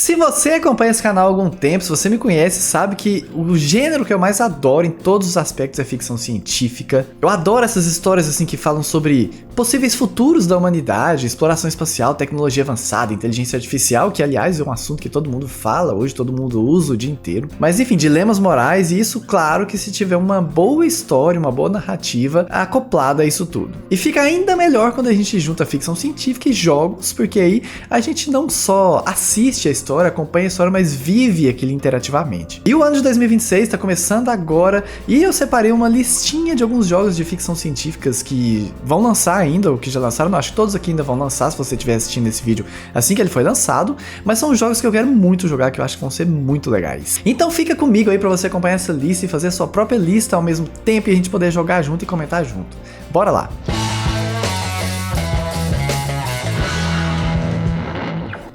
Se você acompanha esse canal há algum tempo, se você me conhece, sabe que o gênero que eu mais adoro em todos os aspectos é ficção científica. Eu adoro essas histórias assim que falam sobre possíveis futuros da humanidade, exploração espacial, tecnologia avançada, inteligência artificial, que aliás é um assunto que todo mundo fala hoje, todo mundo usa o dia inteiro. Mas enfim, dilemas morais, e isso claro que se tiver uma boa história, uma boa narrativa acoplada a isso tudo. E fica ainda melhor quando a gente junta ficção científica e jogos, porque aí a gente não só assiste a história, acompanha a história, mas vive aquilo interativamente. E o ano de 2026 está começando agora, e eu separei uma listinha de alguns jogos de ficção científicas que vão lançar ainda, ou que já lançaram. Não, acho que todos aqui ainda vão lançar, se você estiver assistindo esse vídeo assim que ele foi lançado, mas são jogos que eu quero muito jogar, que eu acho que vão ser muito legais. Então fica comigo aí para você acompanhar essa lista e fazer a sua própria lista ao mesmo tempo, e a gente poder jogar junto e comentar junto. Bora lá!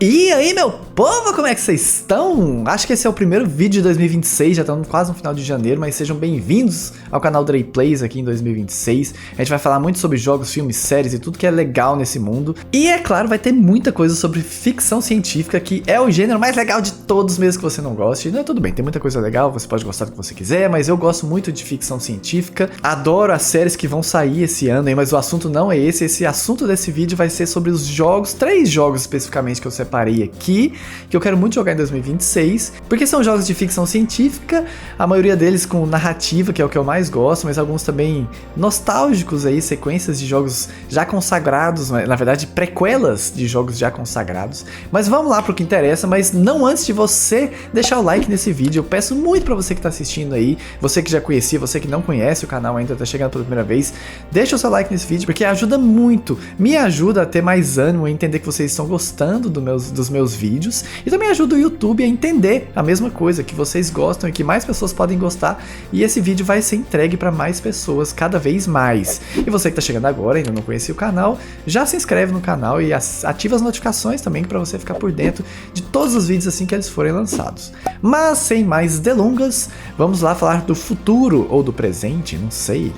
E aí, meu povo, como é que vocês estão? Acho que esse é o primeiro vídeo de 2026, já estamos quase no final de janeiro, mas sejam bem-vindos ao canal Dre Plays aqui em 2026. A gente vai falar muito sobre jogos, filmes, séries e tudo que é legal nesse mundo. E é claro, vai ter muita coisa sobre ficção científica, que é o gênero mais legal de todos, mesmo que você não goste. Não, tudo bem, tem muita coisa legal, você pode gostar do que você quiser, mas eu gosto muito de ficção científica. Adoro as séries que vão sair esse ano, mas o assunto não é esse. Esse assunto desse vídeo vai ser sobre os jogos, 3 jogos especificamente que eu separei aqui, que eu quero muito jogar em 2026, porque são jogos de ficção científica, a maioria deles com narrativa, que é o que eu mais gosto, mas alguns também nostálgicos aí, sequências de jogos já consagrados, na verdade prequelas de jogos já consagrados. Mas vamos lá pro que interessa, mas não antes de você deixar o like nesse vídeo. Eu peço muito pra você que tá assistindo aí, você que já conhecia, você que não conhece o canal ainda, tá chegando pela primeira vez, deixa o seu like nesse vídeo, porque ajuda muito, me ajuda a ter mais ânimo, a entender que vocês estão gostando dos meus vídeos, e também ajuda o YouTube a entender a mesma coisa, que vocês gostam e que mais pessoas podem gostar, e esse vídeo vai ser entregue para mais pessoas cada vez mais. E você que tá chegando agora, ainda não conhecia o canal, já se inscreve no canal e ativa as notificações também para você ficar por dentro de todos os vídeos assim que eles forem lançados. Mas sem mais delongas, vamos lá falar do futuro ou do presente, não sei.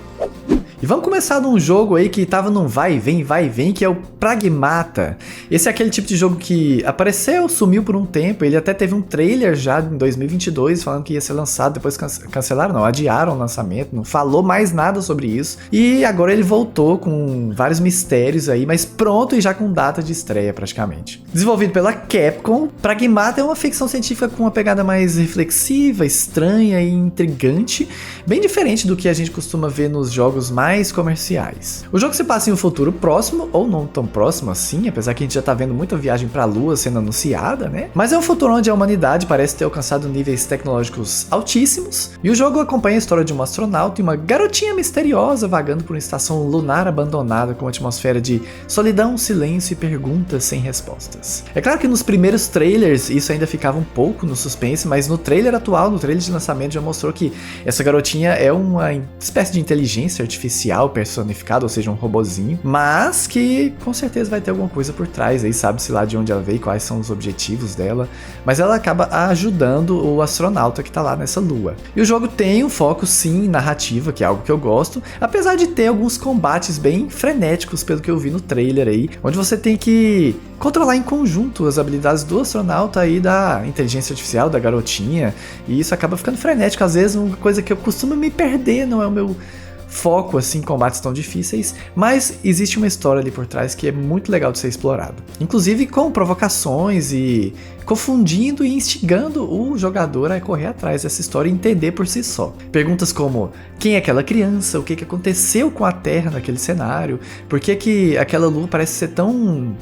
E vamos começar num jogo aí que tava num vai e vem, que é o Pragmata. Esse é aquele tipo de jogo que apareceu, sumiu por um tempo, ele até teve um trailer já em 2022 falando que ia ser lançado, depois cancelaram, não, adiaram o lançamento, não falou mais nada sobre isso. E agora ele voltou com vários mistérios aí, mas pronto e já com data de estreia praticamente. Desenvolvido pela Capcom, Pragmata é uma ficção científica com uma pegada mais reflexiva, estranha e intrigante, bem diferente do que a gente costuma ver nos jogos mais comerciais. O jogo se passa em um futuro próximo, ou não tão próximo assim, apesar que a gente já tá vendo muita viagem pra Lua sendo anunciada, né? Mas é um futuro onde a humanidade parece ter alcançado níveis tecnológicos altíssimos, e o jogo acompanha a história de um astronauta e uma garotinha misteriosa vagando por uma estação lunar abandonada com uma atmosfera de solidão, silêncio e perguntas sem respostas. É claro que nos primeiros trailers isso ainda ficava um pouco no suspense, mas no trailer atual, no trailer de lançamento, já mostrou que essa garotinha é uma espécie de inteligência artificial personificado, ou seja, um robozinho, mas que com certeza vai ter alguma coisa por trás, aí sabe-se lá de onde ela veio, quais são os objetivos dela, mas ela acaba ajudando o astronauta que tá lá nessa lua. E o jogo tem um foco sim em narrativa, que é algo que eu gosto, apesar de ter alguns combates bem frenéticos, pelo que eu vi no trailer aí, onde você tem que controlar em conjunto as habilidades do astronauta e da inteligência artificial, da garotinha, e isso acaba ficando frenético, às vezes uma coisa que eu costumo me perder, não é o meu foco assim em combates tão difíceis, mas existe uma história ali por trás que é muito legal de ser explorado, inclusive com provocações e confundindo e instigando o jogador a correr atrás dessa história e entender por si só. Perguntas como: quem é aquela criança? O que aconteceu com a Terra naquele cenário? Por que aquela lua parece ser tão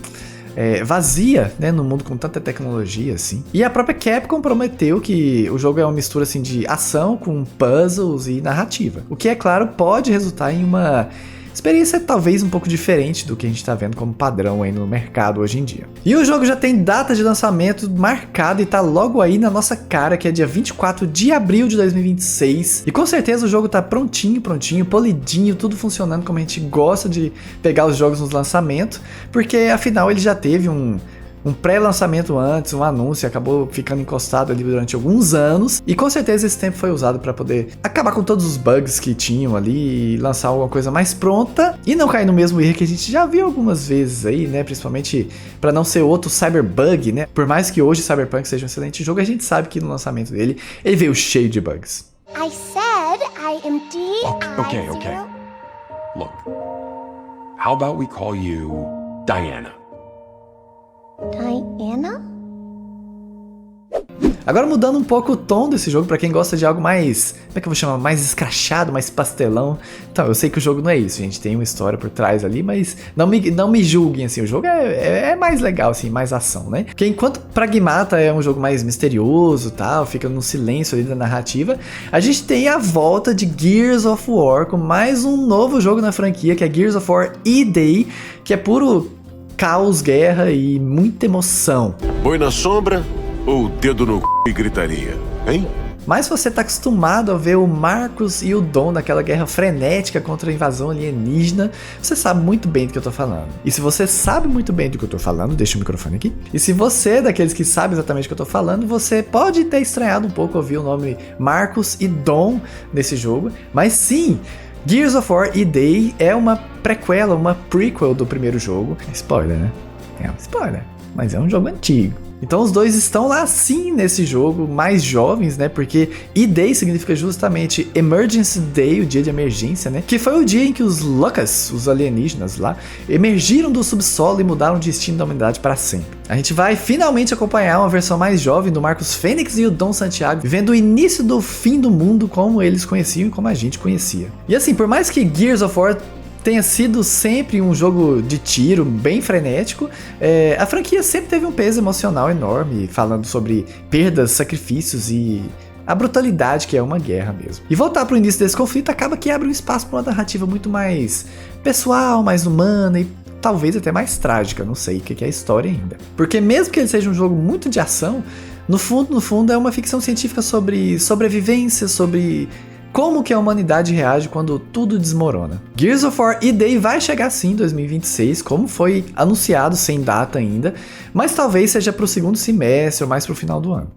vazia, né, no mundo com tanta tecnologia assim. E a própria Capcom prometeu que o jogo é uma mistura assim de ação com puzzles e narrativa, o que é claro pode resultar em uma experiência talvez um pouco diferente do que a gente tá vendo como padrão aí no mercado hoje em dia. E o jogo já tem data de lançamento marcada e tá logo aí na nossa cara, que é dia 24 de abril de 2026. E com certeza o jogo tá prontinho, polidinho, tudo funcionando como a gente gosta de pegar os jogos nos lançamentos, porque afinal ele já teve um um pré-lançamento antes, um anúncio, acabou ficando encostado ali durante alguns anos, e com certeza esse tempo foi usado para poder acabar com todos os bugs que tinham ali e lançar alguma coisa mais pronta e não cair no mesmo erro que a gente já viu algumas vezes aí, né, principalmente para não ser outro Cyberbug, né, por mais que hoje Cyberpunk seja um excelente jogo, a gente sabe que no lançamento dele, ele veio cheio de bugs. I said I am D-I-0. Okay. Look, how about we call you Diana? Diana? Agora mudando um pouco o tom desse jogo, pra quem gosta de algo mais, como é que eu vou chamar, mais escrachado, mais pastelão. Então, eu sei que o jogo não é isso, gente, tem uma história por trás ali, mas não me julguem, assim, o jogo é mais legal, assim, mais ação, né? Porque enquanto Pragmata é um jogo mais misterioso, tal, fica no silêncio ali da narrativa, a gente tem a volta de Gears of War com mais um novo jogo na franquia, que é Gears of War E-Day, que é puro caos, guerra e muita emoção. Boi na sombra ou dedo no c... e gritaria, hein? Mas você tá acostumado a ver o Marcus e o Dom naquela guerra frenética contra a invasão alienígena, você sabe muito bem do que eu tô falando. E se você sabe muito bem do que eu tô falando, deixa o microfone aqui. E se você é daqueles que sabe exatamente o que eu tô falando, você pode ter estranhado um pouco ouvir o nome Marcus e Dom nesse jogo, mas sim, Gears of War E-Day é uma prequela, uma prequel do primeiro jogo. Spoiler, né? É um spoiler, mas é um jogo antigo. Então os dois estão lá sim nesse jogo, mais jovens, né? Porque E-Day significa justamente Emergency Day, o dia de emergência, né? Que foi o dia em que os Lucas, os alienígenas lá, emergiram do subsolo e mudaram o destino da humanidade para sempre. A gente vai finalmente acompanhar uma versão mais jovem do Marcus Fênix e o Dom Santiago, vivendo o início do fim do mundo como eles conheciam e como a gente conhecia. E assim, por mais que Gears of War tenha sido sempre um jogo de tiro bem frenético, a franquia sempre teve um peso emocional enorme, falando sobre perdas, sacrifícios e a brutalidade que é uma guerra mesmo. E voltar para o início desse conflito acaba que abre um espaço para uma narrativa muito mais pessoal, mais humana e talvez até mais trágica, não sei o que é a história ainda. Porque mesmo que ele seja um jogo muito de ação, no fundo é uma ficção científica sobre sobrevivência, sobre como que a humanidade reage quando tudo desmorona. Gears of War E-Day vai chegar sim em 2026, como foi anunciado sem data ainda, mas talvez seja para o segundo semestre ou mais para o final do ano.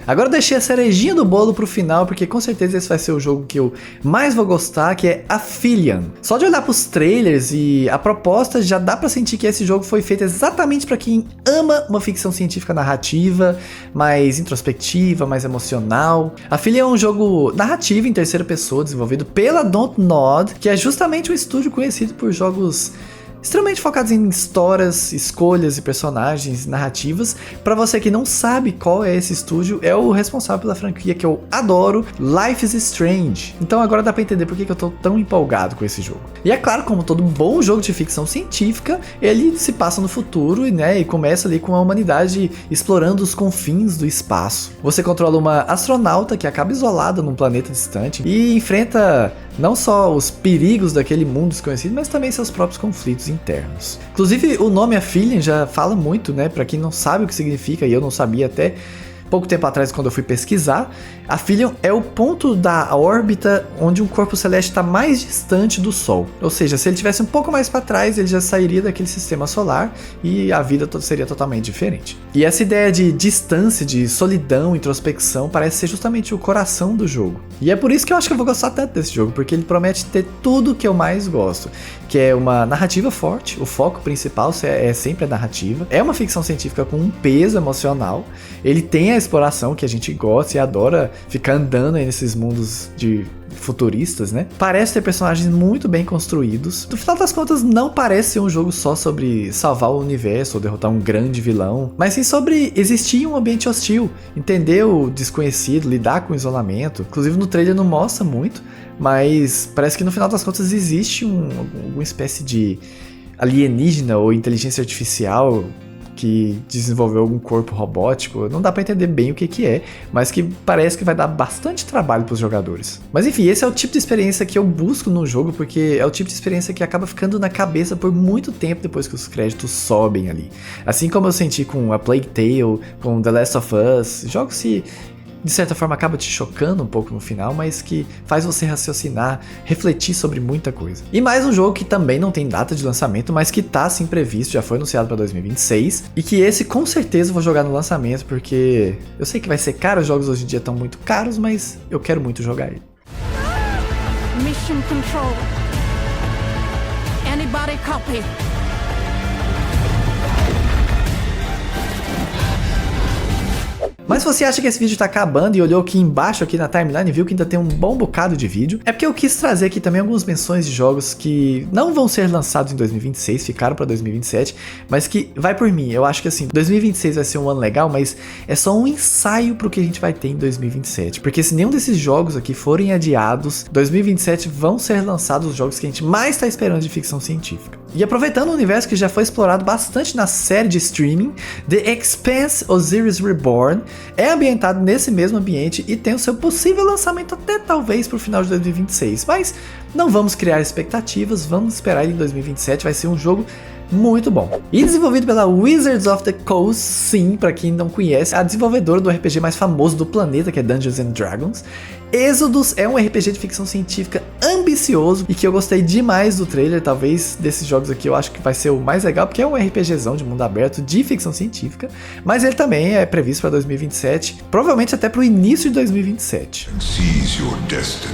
Agora eu deixei a cerejinha do bolo pro final, porque com certeza esse vai ser o jogo que eu mais vou gostar, que é Aphelion. Só de olhar pros trailers e a proposta, já dá pra sentir que esse jogo foi feito exatamente pra quem ama uma ficção científica narrativa, mais introspectiva, mais emocional. Aphelion é um jogo narrativo em terceira pessoa, desenvolvido pela Dontnod, que é justamente um estúdio conhecido por jogos extremamente focados em histórias, escolhas e personagens, narrativas. Pra você que não sabe qual é esse estúdio, é o responsável pela franquia que eu adoro, Life is Strange. Então agora dá pra entender por que eu tô tão empolgado com esse jogo. E é claro, como todo bom jogo de ficção científica, ele se passa no futuro, né, e começa ali com a humanidade explorando os confins do espaço. Você controla uma astronauta que acaba isolada num planeta distante e enfrenta não só os perigos daquele mundo desconhecido, mas também seus próprios conflitos internos. Inclusive, o nome Aphelion já fala muito, né? Pra quem não sabe o que significa, e eu não sabia até pouco tempo atrás quando eu fui pesquisar, Aphelion é o ponto da órbita onde um corpo celeste está mais distante do Sol. Ou seja, se ele estivesse um pouco mais para trás, ele já sairia daquele sistema solar e a vida seria totalmente diferente. E essa ideia de distância, de solidão, introspecção, parece ser justamente o coração do jogo. E é por isso que eu acho que eu vou gostar tanto desse jogo, porque ele promete ter tudo que eu mais gosto, que é uma narrativa forte, o foco principal é sempre a narrativa, é uma ficção científica com um peso emocional, ele tem a exploração que a gente gosta e adora ficar andando aí nesses mundos de futuristas, né? Parece ter personagens muito bem construídos. No final das contas, não parece ser um jogo só sobre salvar o universo ou derrotar um grande vilão, mas sim sobre existir em um ambiente hostil, entender o desconhecido, lidar com o isolamento. Inclusive no trailer não mostra muito, mas parece que no final das contas existe alguma espécie de alienígena ou inteligência artificial que desenvolveu algum corpo robótico. Não dá pra entender bem o que é, mas que parece que vai dar bastante trabalho pros jogadores. Mas enfim, esse é o tipo de experiência que eu busco no jogo, porque é o tipo de experiência que acaba ficando na cabeça por muito tempo depois que os créditos sobem ali. Assim como eu senti com A Plague Tale, com The Last of Us, jogos que de certa forma acaba te chocando um pouco no final, mas que faz você raciocinar, refletir sobre muita coisa. E mais um jogo que também não tem data de lançamento, mas que tá sim previsto, já foi anunciado para 2026, e que esse com certeza eu vou jogar no lançamento, porque eu sei que vai ser caro, os jogos hoje em dia estão muito caros, mas eu quero muito jogar ele. Mission Control. Anybody copy? Mas se você acha que esse vídeo tá acabando e olhou aqui embaixo aqui na timeline e viu que ainda tem um bom bocado de vídeo, é porque eu quis trazer aqui também algumas menções de jogos que não vão ser lançados em 2026, ficaram pra 2027, mas que vai por mim. Eu acho que assim, 2026 vai ser um ano legal, mas é só um ensaio pro que a gente vai ter em 2027, porque se nenhum desses jogos aqui forem adiados, 2027 vão ser lançados os jogos que a gente mais tá esperando de ficção científica. E aproveitando o universo que já foi explorado bastante na série de streaming, The Expanse Osiris Reborn é ambientado nesse mesmo ambiente e tem o seu possível lançamento até talvez para o final de 2026, mas não vamos criar expectativas, vamos esperar ele em 2027, vai ser um jogo muito bom. E desenvolvido pela Wizards of the Coast, sim, para quem não conhece, a desenvolvedora do RPG mais famoso do planeta, que é Dungeons and Dragons. Exodus é um RPG de ficção científica ambicioso e que eu gostei demais do trailer. Talvez desses jogos aqui eu acho que vai ser o mais legal, porque é um RPGzão de mundo aberto de ficção científica, mas ele também é previsto para 2027, provavelmente até para o início de 2027. Seize your destiny.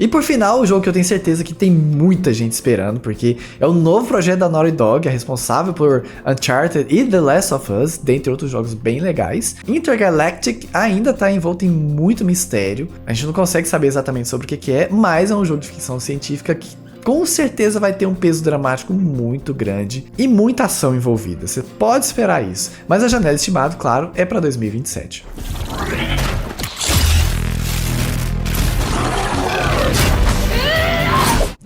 E por final, o jogo que eu tenho certeza que tem muita gente esperando, porque é o novo projeto da Naughty Dog, é responsável por Uncharted e The Last of Us, dentre outros jogos bem legais. Intergalactic ainda está envolto em muito mistério, a gente não consegue saber exatamente sobre o que é, mas é um jogo de ficção científica que com certeza vai ter um peso dramático muito grande e muita ação envolvida, você pode esperar isso, mas a janela estimada, claro, é para 2027.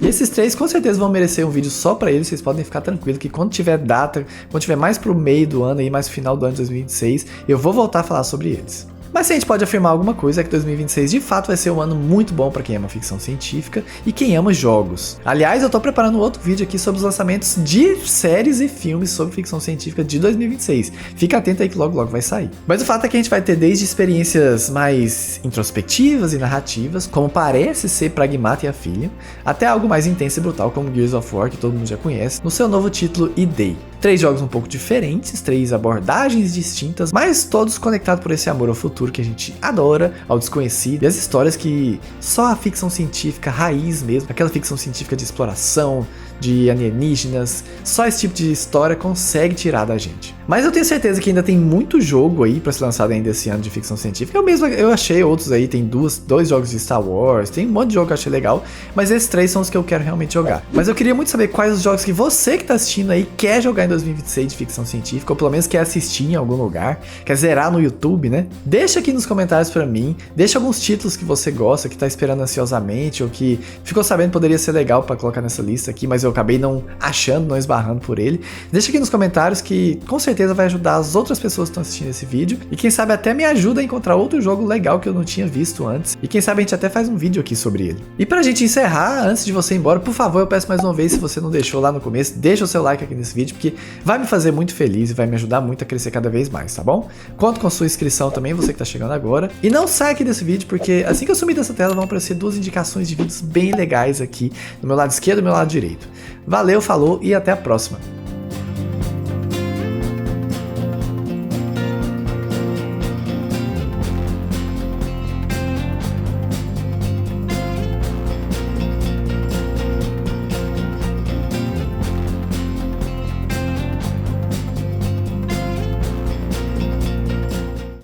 E esses três com certeza vão merecer um vídeo só pra eles, vocês podem ficar tranquilos que quando tiver data, quando tiver mais pro meio do ano aí, mais pro final do ano de 2026, eu vou voltar a falar sobre eles. Mas se a gente pode afirmar alguma coisa é que 2026 de fato vai ser um ano muito bom para quem ama ficção científica e quem ama jogos. Aliás, eu tô preparando outro vídeo aqui sobre os lançamentos de séries e filmes sobre ficção científica de 2026. Fica atento aí que logo logo vai sair. Mas o fato é que a gente vai ter desde experiências mais introspectivas e narrativas, como parece ser Pragmata e a Filha, até algo mais intenso e brutal como Gears of War, que todo mundo já conhece, no seu novo título E-Day. 3 jogos um pouco diferentes, 3 abordagens distintas, mas todos conectados por esse amor ao futuro que a gente adora, ao desconhecido, e as histórias que só a ficção científica raiz mesmo, aquela ficção científica de exploração, de alienígenas, só esse tipo de história consegue tirar da gente. Mas eu tenho certeza que ainda tem muito jogo aí pra ser lançado ainda esse ano de ficção científica. Eu achei outros aí, tem 2 jogos de Star Wars, tem um monte de jogo que eu achei legal, mas esses 3 são os que eu quero realmente jogar. Mas eu queria muito saber quais os jogos que você que tá assistindo aí quer jogar em 2026 de ficção científica, ou pelo menos quer assistir em algum lugar, quer zerar no YouTube, né? Deixa aqui nos comentários pra mim, deixa alguns títulos que você gosta, que tá esperando ansiosamente, ou que ficou sabendo poderia ser legal pra colocar nessa lista aqui, mas eu acabei não achando, não esbarrando por ele. Deixa aqui nos comentários que com certeza vai ajudar as outras pessoas que estão assistindo esse vídeo, e quem sabe até me ajuda a encontrar outro jogo legal que eu não tinha visto antes, e quem sabe a gente até faz um vídeo aqui sobre ele. E pra gente encerrar, antes de você ir embora, por favor, eu peço mais uma vez, se você não deixou lá no começo, deixa o seu like aqui nesse vídeo, porque vai me fazer muito feliz e vai me ajudar muito a crescer cada vez mais, tá bom? Conto com a sua inscrição também, você que tá chegando agora, e não sai aqui desse vídeo, porque assim que eu sumir dessa tela vão aparecer 2 indicações de vídeos bem legais aqui, do meu lado esquerdo e do meu lado direito. Valeu, falou e até a próxima!